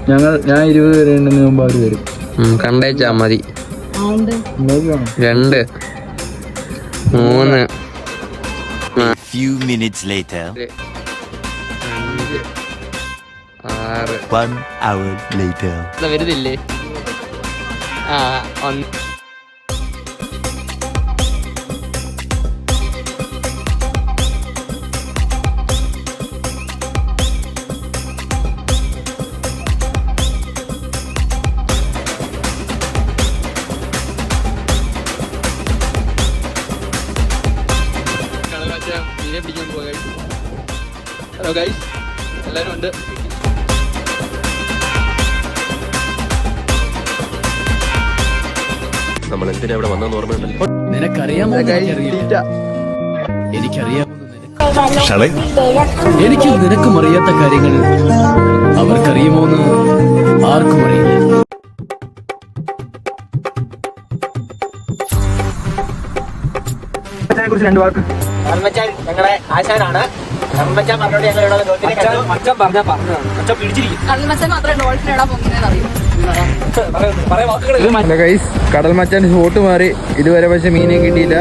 ഞാൻ 20 പേര് ഉണ്ടെന്ന് മുമ്പ് അവര് വരും. കണ്ടേച്ചാ മതി. 2 3 few minutes later 6 1 hour later വരുന്നില്ലേ? മീനെ പിടിക്കാൻ പോകാം. ഹലോ ഗൈസ്, എല്ലാവരും ഉണ്ട്. നമ്മൾ എന്തിനാ ഇവിടെ വന്നെന്ന് ഓർമ്മയുണ്ടല്ലോ. നിനക്കറിയാമോ? എനിക്കറിയാം. ഷളേ, എനിക്ക് നിനക്കും അറിയാത്ത കാര്യങ്ങൾ അവർക്കറിയുമോന്ന് ആർക്കും അറിയില്ല. കുറിച്ച് 2 വാക്ക്. ഞങ്ങളുടെ ആശാനാണ്. മച്ചാൻ പറഞ്ഞോണ്ട് മച്ചാൻ പിടിച്ചിരിക്കും. ഗൈസ്, കടൽ മച്ചാൻ ഷോട്ട് മാറി ഇതുവരെ, പക്ഷെ മീനെ കിട്ടിയില്ല.